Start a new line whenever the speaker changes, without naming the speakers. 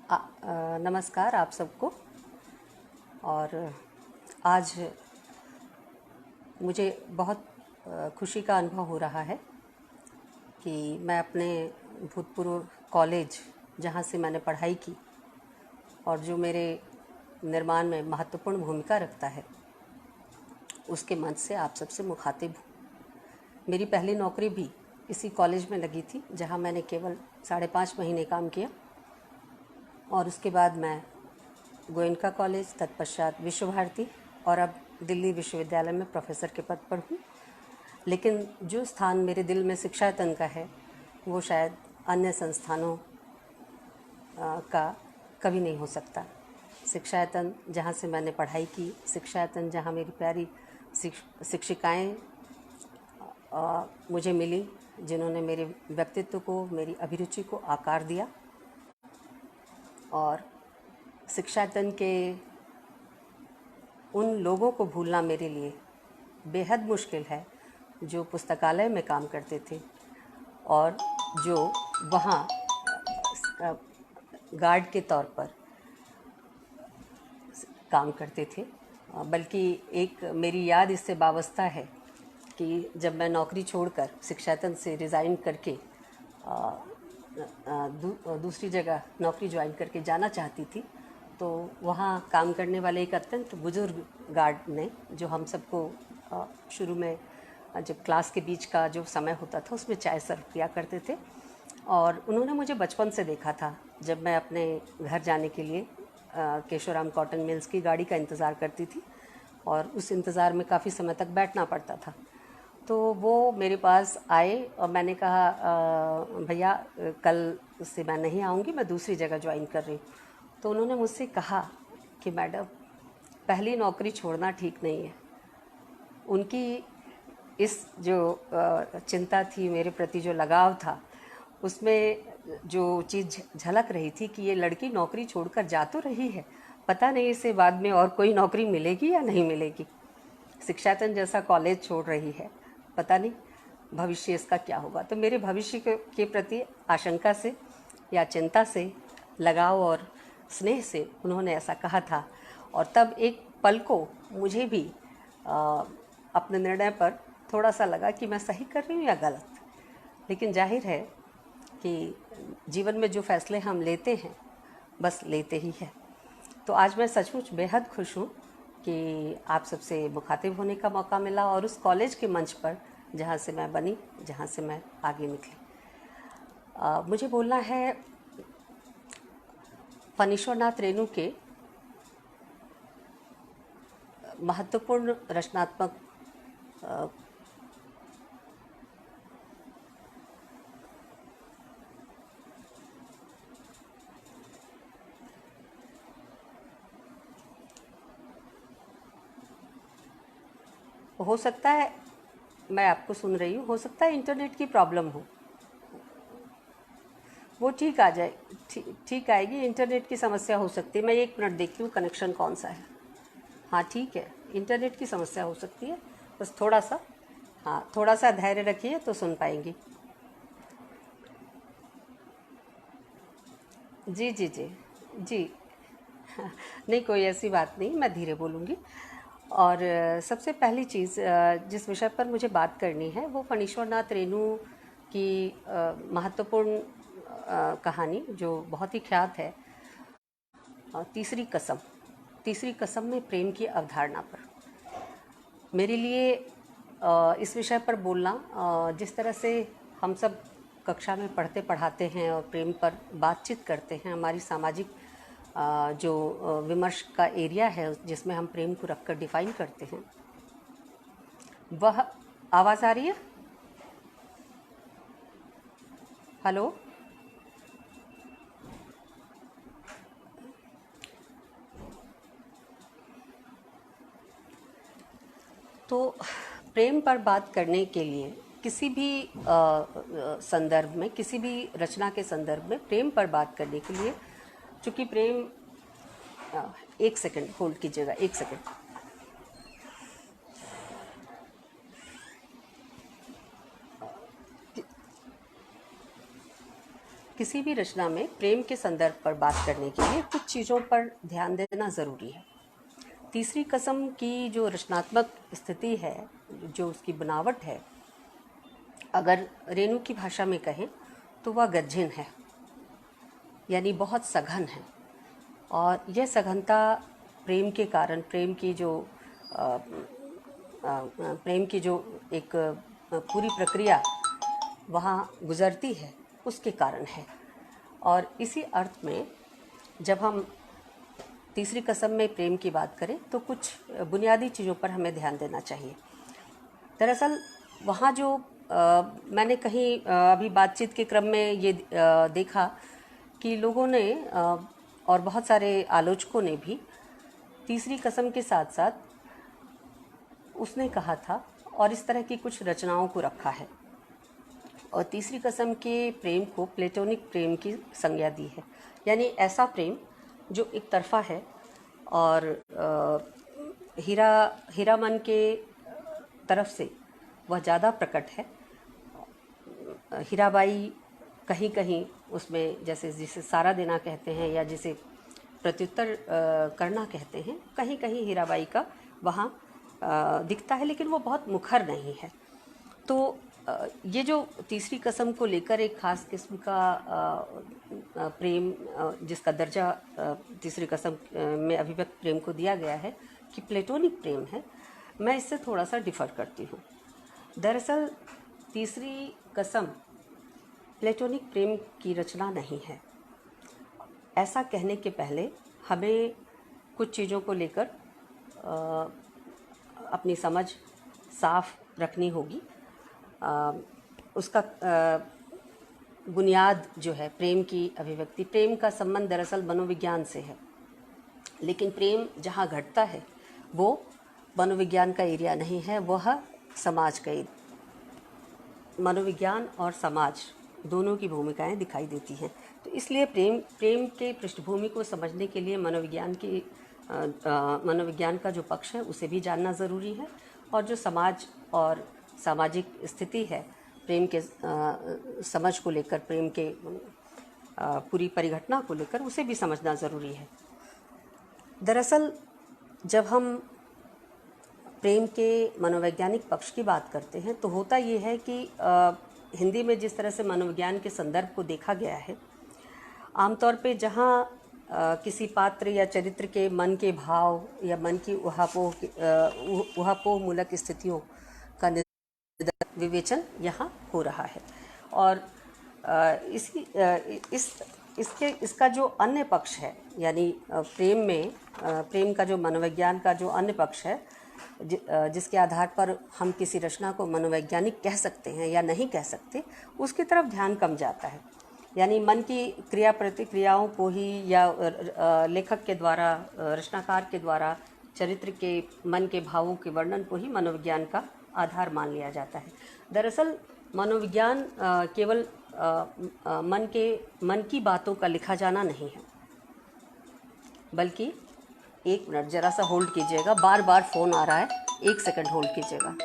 नमस्कार आप सबको। और आज मुझे बहुत खुशी का अनुभव हो रहा है कि मैं अपने भूतपूर्व कॉलेज जहाँ से मैंने पढ़ाई की और जो मेरे निर्माण में महत्वपूर्ण भूमिका रखता है, उसके मंच से आप सबसे मुखातिब हूँ। मेरी पहली नौकरी भी इसी कॉलेज में लगी थी, जहाँ मैंने केवल 5.5 महीने काम किया और उसके बाद मैं गोयनका कॉलेज, तत्पश्चात विश्व भारती और अब दिल्ली विश्वविद्यालय में प्रोफेसर के पद पर हूँ। लेकिन जो स्थान मेरे दिल में शिक्षायतन का है, वो शायद अन्य संस्थानों का कभी नहीं हो सकता। शिक्षायतन जहाँ से मैंने पढ़ाई की, शिक्षायतन जहाँ मेरी प्यारी शिक्षिकाएँ मुझे मिली, जिन्होंने मेरे व्यक्तित्व को, मेरी अभिरुचि को आकार दिया। और शिक्षायतन के उन लोगों को भूलना मेरे लिए बेहद मुश्किल है, जो पुस्तकालय में काम करते थे और जो वहाँ गार्ड के तौर पर काम करते थे। बल्कि एक मेरी याद इससे वाबस्ता है कि जब मैं नौकरी छोड़कर शिक्षायतन से रिज़ाइन करके दूसरी जगह नौकरी ज्वाइन करके जाना चाहती थी, तो वहाँ काम करने वाले एक अत्यंत बुज़ुर्ग गार्ड ने, जो हम सबको शुरू में जब क्लास के बीच का जो समय होता था उसमें चाय सर्व किया करते थे, और उन्होंने मुझे बचपन से देखा था जब मैं अपने घर जाने के लिए केशोराम कॉटन मिल्स की गाड़ी का इंतज़ार करती थी और उस इंतज़ार में काफ़ी समय तक बैठना पड़ता था। तो वो मेरे पास आए और मैंने कहा, भैया कल से मैं नहीं आऊँगी, मैं दूसरी जगह ज्वाइन कर रही हूँ। तो उन्होंने मुझसे कहा कि मैडम, पहली नौकरी छोड़ना ठीक नहीं है। उनकी इस जो चिंता थी, मेरे प्रति जो लगाव था, उसमें जो चीज़ झलक रही थी कि ये लड़की नौकरी छोड़कर जा तो रही है, पता नहीं इसे बाद में और कोई नौकरी मिलेगी या नहीं मिलेगी। शिक्षायतन जैसा कॉलेज छोड़ रही है, पता नहीं भविष्य इसका क्या होगा। तो मेरे भविष्य के प्रति आशंका से या चिंता से, लगाव और स्नेह से उन्होंने ऐसा कहा था। और तब एक पल को मुझे भी अपने निर्णय पर थोड़ा सा लगा कि मैं सही कर रही हूँ या गलत। लेकिन जाहिर है कि जीवन में जो फैसले हम लेते हैं, बस लेते ही हैं। तो आज मैं सचमुच बेहद खुश हूँ कि आप सबसे मुखातिब होने का मौका मिला और उस कॉलेज के मंच पर जहाँ से मैं बनी, जहाँ से मैं आगे निकली। मुझे बोलना है फणीश्वरनाथ रेणु के महत्वपूर्ण रचनात्मक हो सकता है, मैं आपको सुन रही हूँ, हो सकता है इंटरनेट की प्रॉब्लम हो, वो ठीक आ जाए, ठीक आएगी। इंटरनेट की समस्या हो सकती है। मैं 1 मिनट देखती हूँ कनेक्शन कौन सा है। हाँ ठीक है, इंटरनेट की समस्या हो सकती है, बस थोड़ा सा, हाँ थोड़ा सा धैर्य रखिए तो सुन पाएंगी। जी जी जी जी। नहीं, कोई ऐसी बात नहीं, मैं धीरे बोलूँगी। और सबसे पहली चीज़ जिस विषय पर मुझे बात करनी है, वो फणीश्वरनाथ रेणु की महत्वपूर्ण कहानी, जो बहुत ही ख्यात है, तीसरी कसम। तीसरी कसम में प्रेम की अवधारणा पर मेरे लिए इस विषय पर बोलना, जिस तरह से हम सब कक्षा में पढ़ते पढ़ाते हैं और प्रेम पर बातचीत करते हैं, हमारी सामाजिक जो विमर्श का एरिया है जिसमें हम प्रेम को रखकर डिफाइन करते हैं, वह आवाज़ आ रही है? हेलो? तो प्रेम पर बात करने के लिए किसी भी संदर्भ में, किसी भी रचना के संदर्भ में प्रेम पर बात करने के लिए, चूँकि प्रेम, 1 सेकंड होल्ड कीजिएगा, 1 सेकंड। किसी भी रचना में प्रेम के संदर्भ पर बात करने के लिए कुछ चीज़ों पर ध्यान देना ज़रूरी है। तीसरी कसम की जो रचनात्मक स्थिति है, जो उसकी बनावट है, अगर रेणु की भाषा में कहें तो वह गज्जिन है, यानी बहुत सघन है। और यह सघनता प्रेम के कारण, प्रेम की जो एक पूरी प्रक्रिया वहाँ गुजरती है, उसके कारण है। और इसी अर्थ में जब हम तीसरी कसम में प्रेम की बात करें तो कुछ बुनियादी चीज़ों पर हमें ध्यान देना चाहिए। दरअसल वहाँ जो मैंने कहीं अभी बातचीत के क्रम में ये देखा कि लोगों ने और बहुत सारे आलोचकों ने भी तीसरी कसम के साथ साथ उसने कहा था और इस तरह की कुछ रचनाओं को रखा है, और तीसरी कसम के प्रेम को प्लेटोनिक प्रेम की संज्ञा दी है, यानी ऐसा प्रेम जो एक तरफा है और हीरामन के तरफ से वह ज़्यादा प्रकट है। हीराबाई कहीं कहीं उसमें, जैसे जिसे सारा देना कहते हैं या जिसे प्रत्युत्तर करना कहते हैं, कहीं कहीं हीराबाई का वहाँ दिखता है, लेकिन वो बहुत मुखर नहीं है। तो ये जो तीसरी कसम को लेकर एक ख़ास किस्म का प्रेम, जिसका दर्जा तीसरी कसम में अभिव्यक्त प्रेम को दिया गया है कि प्लेटोनिक प्रेम है, मैं इससे थोड़ा सा डिफ़र करती हूँ। दरअसल तीसरी कसम प्लेटोनिक प्रेम की रचना नहीं है। ऐसा कहने के पहले हमें कुछ चीज़ों को लेकर अपनी समझ साफ रखनी होगी। उसका बुनियाद जो है प्रेम की अभिव्यक्ति, प्रेम का संबंध दरअसल मनोविज्ञान से है, लेकिन प्रेम जहाँ घटता है वो मनोविज्ञान का एरिया नहीं है, वह समाज का एरिया। मनोविज्ञान और समाज दोनों की भूमिकाएं दिखाई देती हैं। तो इसलिए प्रेम के पृष्ठभूमि को समझने के लिए मनोविज्ञान का जो पक्ष है उसे भी जानना ज़रूरी है, और जो समाज और सामाजिक स्थिति है प्रेम के समझ को लेकर, प्रेम के पूरी परिघटना को लेकर, उसे भी समझना ज़रूरी है। दरअसल जब हम प्रेम के मनोवैज्ञानिक पक्ष की बात करते हैं तो होता ये है कि हिंदी में जिस तरह से मनोविज्ञान के संदर्भ को देखा गया है, आमतौर पे जहाँ किसी पात्र या चरित्र के मन के भाव या मन की उहापोह मूलक स्थितियों का विवेचन यहाँ हो रहा है, और इसका जो अन्य पक्ष है, यानी प्रेम का जो मनोविज्ञान का जो अन्य पक्ष है, जिसके आधार पर हम किसी रचना को मनोवैज्ञानिक कह सकते हैं या नहीं कह सकते, उसकी तरफ ध्यान कम जाता है। यानी मन की क्रिया प्रतिक्रियाओं को ही, या लेखक के द्वारा, रचनाकार के द्वारा चरित्र के मन के भावों के वर्णन को ही मनोविज्ञान का आधार मान लिया जाता है। दरअसल मनोविज्ञान केवल मन की बातों का लिखा जाना नहीं है, बल्कि एक मिनट, ज़रा सा होल्ड कीजिएगा, बार बार फ़ोन आ रहा है, 1 सेकंड होल्ड कीजिएगा।